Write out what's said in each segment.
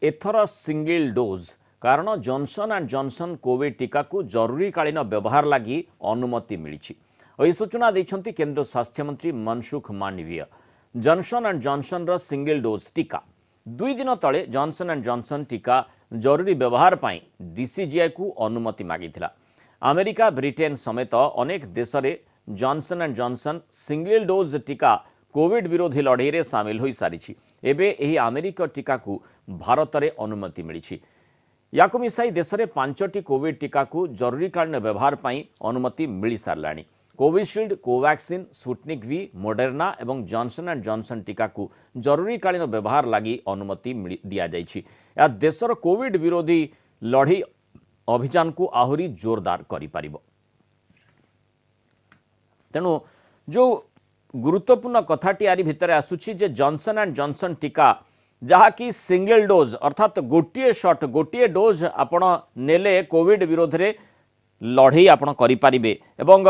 एथर single dose कारण Johnson and Johnson Covid टीका को जरूरीकालीन व्यवहार लगी अनुमति मिली। यह सूचना देते केंद्र स्वास्थ्य मंत्री Mansukh Mandaviya. Johnson and Johnson रो सिंगल डोज टीका 2 दिन तले जॉनसन एंड जॉनसन टीका जरूरी व्यवहार पर डीसीजीआई को अनुमति मागी। अमेरिका ब्रिटेन समेत अनेक देश में Johnson and Johnson single dose टीका कोविड विरोधी लड़ाई में सामिल हो सारी। एबे एही अमेरिका टीका को भारत में अनुमति मिली। या मिसाई देश में 5टी कोविड टीका को जरूरीकालीन व्यवहार पर अनुमति मिल सारा। कोविशील्ड, कोवैक्सीन, स्पुटनिक वी, मोडेर्ना और जॉनसन एंड जॉनसन टीका को जरूरीकालीन व्यवहार लगी अनुमति दि जाइछि। या देशर कोविड विरोधी लड़ाई अभियान को आहुरी जोरदार करि परिबो। तेणु जो गुरुत्वपूर्ण कथाटी आरी भितर आसुछि जे जॉनसन एंड जॉनसन टीका जहाँकि सिंगल डोज अर्थात गोटे शॉट गोटे डोज आपण नेले कोविड विरोध रे लड़ाई आपण करि परिबे एवं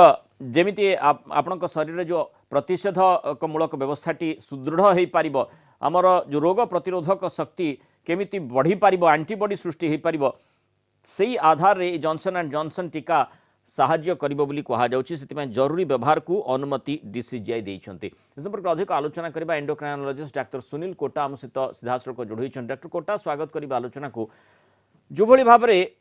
जेमिति आपणक शरीर जो प्रतिषेधकमूलक व्यवस्थाटी सुदृढ़ हो पारिबो, आमर जो रोग प्रतिरोधक शक्ति केमिति बढ़ी पारिबो, एंटीबॉडी सृष्टि हो पारिबो, सेही आधार रे जॉनसन एंड जॉनसन टीका साहाय्य करिबो बोली कहा जाउछि। सेतिमे जरूरी व्यवहार को अनुमति डीसीजीआई देइछन्ति। इस संपर्क अधिक आलोचना करिबा एंडोक्राइनोलॉजिस्ट डाक्टर सुनील कोटा आम सहित सीधासळख जोड़िछन। डाक्टर कोटा, स्वागत करिबा आलोचना को। जो भली भाबरे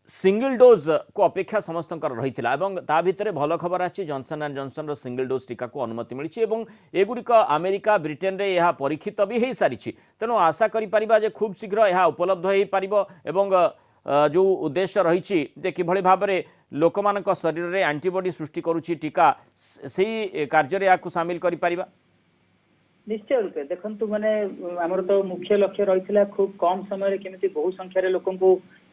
सिंगल डोज को अपेक्षा समस्त रही ता भितर भल खबर आछि जॉनसन एंड जॉनसन रो सिंगल डोज टीका को अनुमति मिली एवं एगुड़िक अमेरिका ब्रिटेन रे यह परीक्षित भी हो सारी। तेणु आशा करि खूब शीघ्र यह उपलब्ध हो पारिबो एवं जो उद्देश्य रही कि भाव में लोक मान शरीर में एंटीबॉडी सृष्टि करुच्ची टीका से कार्य या सामिल कर पारिबा। निश्चय रूपे देखंतु माने आमर तो मुख्य लक्ष्य रही खूब कम समय केमिति बहु संख्यार लोक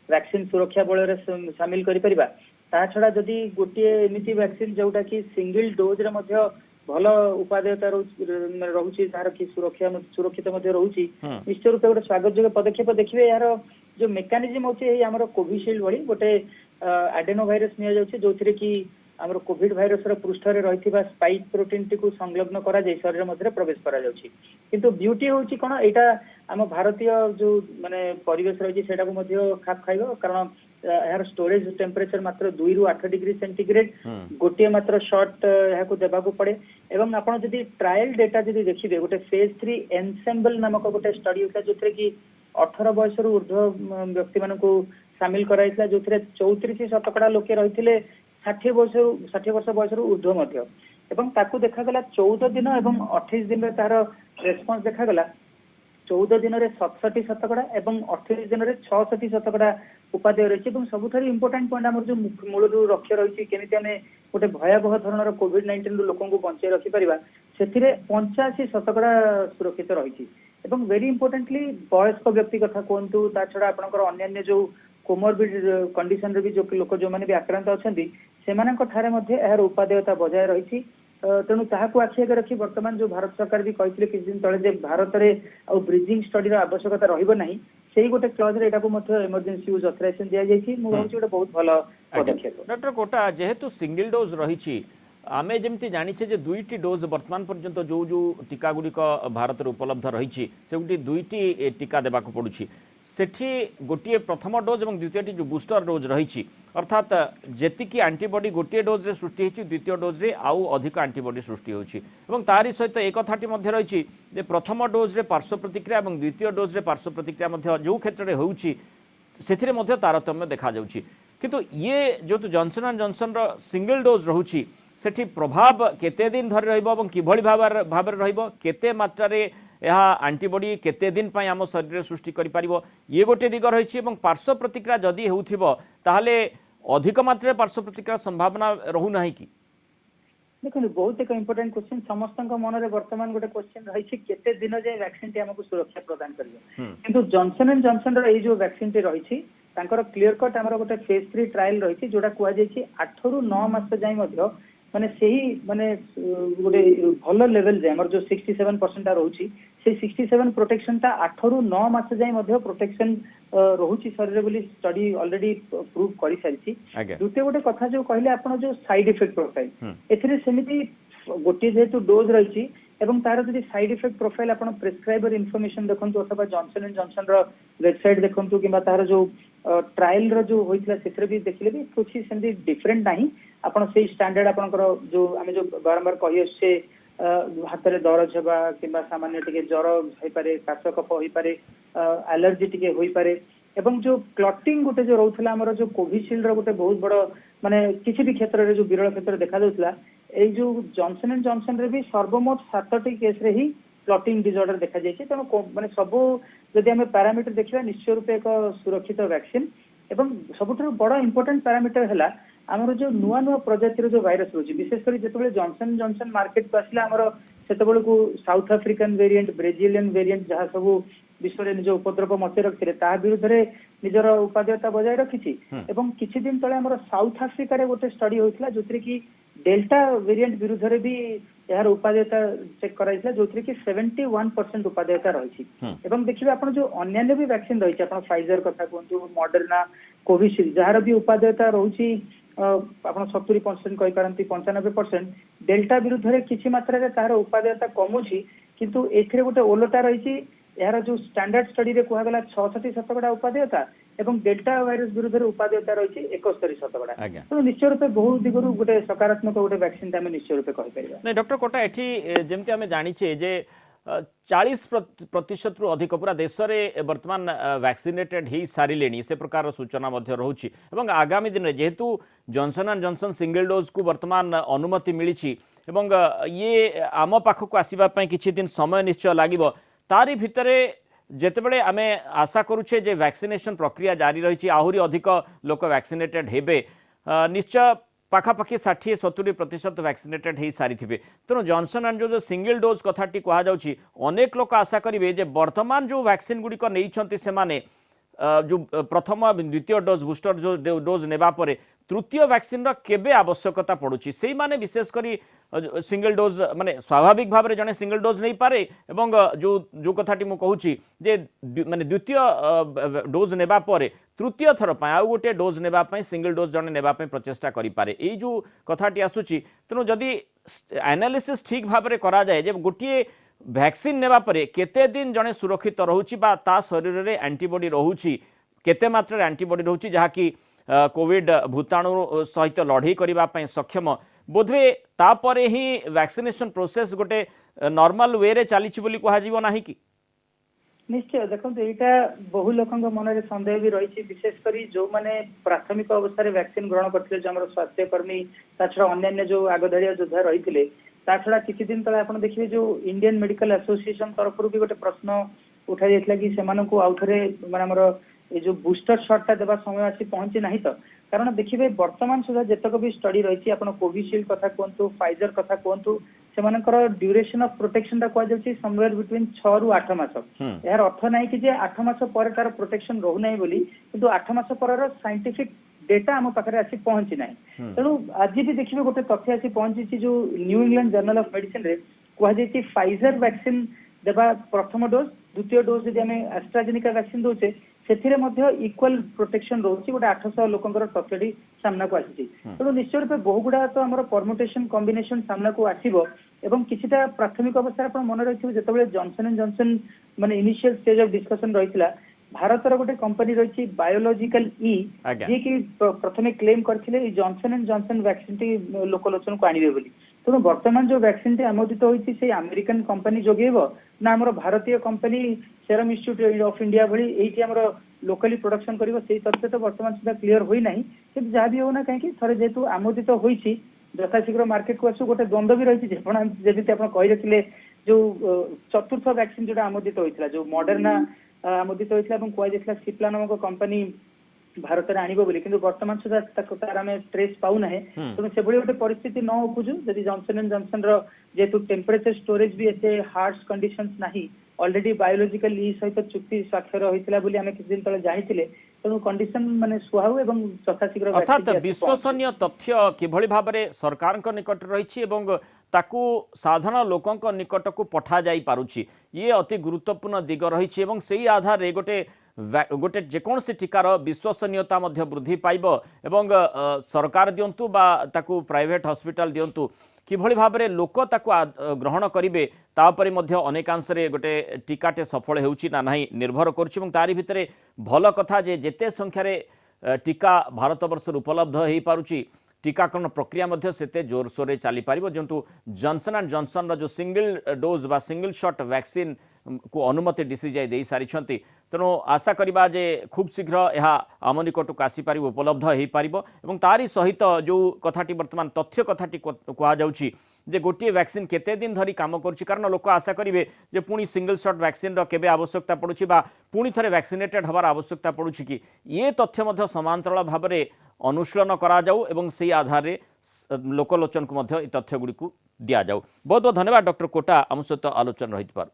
वैक्सीन सुरक्षा बल सामिल करि परिबा। ता छड़ा जदि गोटे एमिति वैक्सीन जोटा कि सिंगल डोज रे मध्य भल उपादेयता रहुची तार कि सुरक्षित मध्य रहुची, निश्चय रूपे गोटे स्वागत योग्य पदक्षेप। देखिए यार जो मेकानिजम होची हमर कोविशील्ड भली गोटे एडेनो वायरस निया जाउची जोथिरे कि हमर कोविड वायरस रो पृष्ठ रे रहिथिबा स्पाइक प्रोटीन टी को संलग्न करा जाय शरीर मध्य प्रवेश करा जाउची। किंतु ब्यूटी होची कोन एटा हम भारतीय जो माने परिवेश रही सेटा को मध्य खाप खाइबो, कारण यार स्टोरेज टेम्परेचर मात्र 2 रु 8 डिग्री सेंटीग्रेड गोटे मात्र शॉट या को देबा को पड़े। एवं आपण जदि ट्रायल डेटा जदि देखिबे गोटे फेज 3 एनसेम्बल नामक गोटे स्टडी होता जोथरे कि 18 वर्ष रु ऊर्ध्व व्यक्ति मान को शामिल कराइतला जोथरे 34% लोके रहिथिले 60 वर्ष बयस रु ऊर्ध्व मध्य एवं ताकू देखा गला 14 दिन एवं 28 दिन रे तार रेस्पॉन्स देखा गला। 14 दिन रे 67% एवं 28 दिन रे 66% उपादेय रही। सबुठार इंपोर्टेंट पॉइंट आम जो मूल लक्ष्य रही केमिति आमे गोटे भयावह धरणर कोविड-19 लोक बंचाई रखि परिबा सेथिरे 85% सुरक्षित रही। एवं वेरी इंपोर्टेंटली वयस्क व्यक्ति कथा कहतु ता छड़ा आपनकर अन्य जो कोमोरबिड कंडीशन रे भी जो लोक जो माने भी आक्रांत अछंती सेमानक ठारे मध्ये एहर उपादेयता बजाय रही। तेणु ताहाकू आखि आगे रखी वर्तमान जो भारत सरकार भी कहते किछ दिन तले भारत में आ ब्रिजिंग स्टडी आवश्यकता रहिबो नाही, सेही गोटे क्लॉज रे एटा को मध्ये इमरजेंसी यूज ऑथराइजेशन दिया जायछि। मु भाबुछि गोटे बहुत भलो पदक्षेप। डॉक्टर कोटा, जेहेतु सिंगल डोज रही आमे जमती जानिछे जे 2टी डोज वर्तमान पर्यंत जो जो टीका गुड़िक भारत में उपलब्ध रही से 2टी टीका देवा पड़ुछि। सेठी गोटे प्रथम डोज और द्वितीय जो बूस्टर डोज रही अर्थात जेतिकी एंटीबॉडी गोटे डोज रे सृष्टि होछि द्वितीय डोज रे आउ अधिक एंटीबॉडी सृष्टि होछि। एवं तारी सहित एक कथाटी मध्य रही जे प्रथम डोज रे पार्श्व प्रतिक्रिया और द्वितीय डोज रे पार्श्व प्रतिक्रिया मध्य जो क्षेत्र में होछि सेथिरे मध्य तारतम्य देखा जाउछि। किंतु ये जो जॉनसन एंड जॉनसन रो सिंगल डोज रहुछि सेठी प्रभाव केते दिन धरि रहइबो और किभଳି भाବରେ रहइबो, केते मात्रा रे यह एंटीबॉडी केते दिन पय आम शरीर सृष्टि करि परिबो, ये गोटे दिग रही। और पार्श्व प्रतिक्रिया जदि होउथिबो ताहले अधिक मात्रा पार्श्व प्रतिक्रिया संभावना रहू नाही कि? देखो बहुत एक इंपोर्टेंट क्वेश्चन समस्त मन में वर्तमान गोटे क्वेश्चन रही केते दिन जाए वैक्सीन टी हमको सुरक्षा प्रदान करियो। किंतु जॉनसन एंड जॉनसन रो जो वैक्सीन टी रही तांकर क्लियर कट हमर गोटे फेज 3 ट्रायल रही जोटा कुआ जायछि 8 रु 9 मास जाय मध्य माने सही माने गोटे भल लेवल जाय हमर जो 67% रहउछि से 67 प्रोटेक्शन ता 8 रु 9 मास जाय मध्य प्रोटेक्शन रहउछि शरीर बोली स्टडी ऑलरेडी प्रूव करि सारिछि। दुते गोटे कथा जो कहले आपण जो साइड इफेक्ट प्रोफाइल एथिरे सेमिति गोटे जेतु डोज रही ଏବଂ ତାର ଯଦି ସାइड ଇଫେକ୍ଟ ପ୍ରୋଫାइल ଆପଣ ପ୍ରେସ୍କ୍ରାइबर इन्फॉर्मेशन देखंतु अथवा जॉनसन एंड जॉनसन रो वेबसाइट देखंतु किबा तार जो ट्रायल रो जो होइतला सेथरे भी देखले भी कुछ सेंदी डिफरेंट नाही आपण सेही स्टैंडर्ड आपनकर जो आमे जो बारंबार कहि आछे हाथ में दरज हेबा किंबा सामान्य टिके ज्वर होई पारे काश कफ होई पारे एलर्जी टिके होई पारे एवं जो क्लटिंग गोटे जो रहउथला हमर जो कोविशील्ड रो गोटे बहुत बड़ माने किसी भी क्षेत्र रे जो विरल क्षेत्र देखा जाउथला ए जो जॉनसन एंड जॉनसन रे भी सर्वमोट 7टी केस रे ही क्लटिंग डिसऑर्डर देखा जायछि तेणु माने सब जदि हमें पैरामीटर देखिबा निश्चय रूपे एक सुरक्षित वैक्सीन एवं सबुठ बड़ इंपोर्टेंट पैरामीटर हैला आमर जो नुआ नुआ प्रजातिर जो भाइरस रोची विशेषकर जिते जॉनसन जॉनसन मार्केट को आसला आमर सेतबेल को south African variant Brazilian variant जहाँ सब विश्व में निज उपद्रव मचे रखिले ता विरुद्ध रे निजर उपादेयता बजाय रखिछि एवं किछि दिन तळे हमर साउथ अफ्रिका रे गोटे स्टडी होइतला जोथरे कि डेल्टा वेरिएंट विरुद्ध रे भी यार उपादेयता चेक कराइतला जोथरे कि 71% उपादेयता रहिछि एवं देखिबे आपण जो अन्य भी वैक्सीन रहिछि आपण फाइजर कथा कोंतु मॉडर्ना कोविशील्ड जहार भी उपादेयता रहुछि आपण 70% कहि पारंती 95% डेल्टा विरुद्ध रे किछि मात्रा रे तार उपादेयता कमुछि किंतु एथिरे गोटे ओलटा रहिछि यार जो स्टैंडर्ड स्टडी रे कुहा गला 66% उपादेयता एवं डेल्टा वायरस विरुद्ध रे उपादेयता रहिछि 71%। तो निश्चय रूपे बहुत दिगरु गोटे सकारात्मक गोटे वैक्सीन ते हम निश्चय रूपे कहि परिबा नै डॉक्टर कोटा एठी जेमति हमें जानिछे जे 40% रु अधिक पूरा देश में वर्तमान वैक्सीनेटेड ही सारे से प्रकार सूचना रोचे और आगामी दिन में जेहेतु Johnson and Johnson single dose को वर्तमान अनुमति मिली ये आम पाखक आसवाई किसी दिन समय निश्चय लगे तारी भितर जितेबले आम आशा करुचे जे वैक्सीनेशन प्रक्रिया जारी रही आहरी अधिक लोक वैक्सीनेटेड हेबे निश्चय पाखापाखि 60-70% वैक्सीनेटेड हो सारी थे तेणु जॉनसन एंड जो सिंगल डोज कथाटी कहुच्छी अनेक लोक आशा करेंगे जे वर्तमान जो वैक्सीन गुड़िक नहीं से जो प्रथम द्वितीय डोज बूस्टर जो डोज नेबा परे तृतीय वैक्सीन केबे आवश्यकता पड़ुछि सेही माने विशेषकर सिंगल डोज माने स्वाभाविक भाव में जड़े सिंगल डोज नहीं पारे एवं जो कथाटी मु कहूछि जे माने द्वितीय डोज नेबा परे तृतीय थर पाए आउ गोटे डोज नेबा पई सिंगल डोज जड़े नेबा पई प्रचेष्टा करि पारे एई जो कथाटी आसुछि तेणु जदि एनालिसिस ठीक भाव में करा जाए जे गोटे वैक्सीन नेबा परे केते दिन जड़े सुरक्षित रोची बा ता शरीर रे एंटीबॉडी रोची केते मात्रा एंटीबॉडी रोची जहा कि कोविड भूताणु सहित लड़ई करने सक्षम बोधवे तापरे ही वैक्सीनेशन प्रोसेस गोटे नॉर्मल वे रे चली कह ना कि निश्चय देखो यहाँ बहु लोक मन में सन्देह भी रही विशेषकर जो मैंने प्राथमिक अवस्था वैक्सीन ग्रहण करते स्वास्थ्यकर्मी छड़ा अन्य जो आगधाड़िया योद्धा रही छड़ा किसी दिन तले आप देखिए जो इंडियन मेडिकल एसोसिएशन तरफ भी गोटे प्रश्न उठा जाता कि से आउ थे मानर ये जो बूस्टर शॉटा देवा समय आसी पहुंची नहीं तो कारण देखिए वर्तमान सुधा जितक भी स्टडी रही आप कोविशील्ड कथा कहतु फाइजर कथा कहतु से ड्यूरेशन ऑफ प्रोटेक्शन कहुच्छे समवेयर बिटवीन 6 रु 8 मास यार अर्थ ना कि 8 मास पर तार प्रोटेक्शन रहूना बोली किंतु 8 मास पर साइंटिफिक डेटा आम पाखे आसी पहुंची ना तेणु आज भी देखिए गोटे तथ्य आसी पहुंची जो new England journal of medicine रे कहुच्छे फाइजर वैक्सीन देवा प्रथम डोज द्वितीय डोज जब आम एस्ट्राजेनिका वैक्सीन दौचे से इक्वल प्रोटेक्शन रोचे गोटे 800 लोकंर तथ्यटी सामना को आसी तेणु निश्चय रूपे बहु गुड़ा तो आम परमुटेशन कॉम्बिनेशन सामना को आसो एवं किछिटा प्राथमिक अवस्था आप मन रखिए जिते जॉनसन एंड जॉनसन माने इनिशियल स्टेज ऑफ डिस्कशन रही भारतर गोटे कंपनी रही बायोलॉजिकल ई जी कि प्रथम क्लेम करते जॉनसन एंड जॉनसन वैक्सीन टी लोकलोचन को आनिबे बोली तेणु वर्तमान जो वैक्सीन टी आमोदित होती से अमेरिकन कंपनी जोगेब ना आम भारतीय company serum institute of India भली एठी हमर लोकली प्रोडक्शन करिवो सेही तथ्य तो वर्तमान सुधा क्लियर होई नाही कि जहाँ भी होना कहीं थरे जेतु आमोदित होईछि यथाशीघ्र मार्केट को आसु गोटे द्वंद्व भी रही जमी आप कही रखिले जो चतुर्थ वैक्सीन जो आमोदित होता जो मॉडर्ना आमोदित होता कहुला सिप्ला नामक कंपनी भारत में आनिबो बोली किंतु वर्तमान सुधा तार आम ट्रेस पाऊना तेणु से गोटे परिस्थिति न उपजु जदि जॉनसन एंड जॉनसन जेहेतु टेम्परेचर स्टोरेज भी एते हार्श कंडीशंस नाही ऑलरेडी बायोलॉजिकल ई सहित चुक्ति स्वाक्षर होता बोली आम किसी दिन तले जानिथिले तेणु कंडीशन माने सुहाउ एवं यथाशीघ्र अर्थात विश्वसनीय तथ्य किभଳି भाबरे सरकार निकट रही ताकू साधारण लोकंक निकट को पठा जाई पारुछि ये अति गुरुत्वपूर्ण दिग रही से आधार गोटे गोटे जेकोसी टीकार विश्वसनीयता वृद्धि पाइब एवं सरकार दिंतु बा ताकू प्राइवेट हॉस्पिटल दिंतु किभଳି भाव में लोक ताकू ग्रहण करेंगे तापर अनेकांशरे गोटे टीकाटे सफल होउछि ना नहीं निर्भर करुच्ची तारी भितर भल कथा जे जेते संख्यार टीका भारत वर्ष उपलब्ध हो पारुछि टीकाकरण प्रक्रिया सेते जोरसोर चली पारिबो जेंतु जॉनसन एंड जॉनसन रो जो सिंगल डोज बा सिंगल शॉट वैक्सीन को अनुमति डीसीजीआई दे सारी तेणु आशा करवा जे खूब शीघ्र यह आम निकटक आसीपार उपलब्ध हो पारिबो एवं तारी सहित जो कथाटी वर्तमान तथ्य कथाटी कहुच्छी जे गोटे वैक्सीन केते दिन धरी काम करुच्ची कारण लोक आशा करेंगे जे पुणी सिंगल शॉट वैक्सीन रो केबे आवश्यकता पड़ुछि बा पुणी थरे वैक्सीनेटेड हबार आवश्यकता पड़ुछि कि ये तथ्य मध्य समांतराल भाव में अनुशीलन करा जाऊ एवं से आधार रे लोकलोचन को मध्य तथ्य गुड़ी को दिया जाऊ। बहुत बहुत धन्यवाद डॉक्टर कोटा आम सहित आलोचना रही।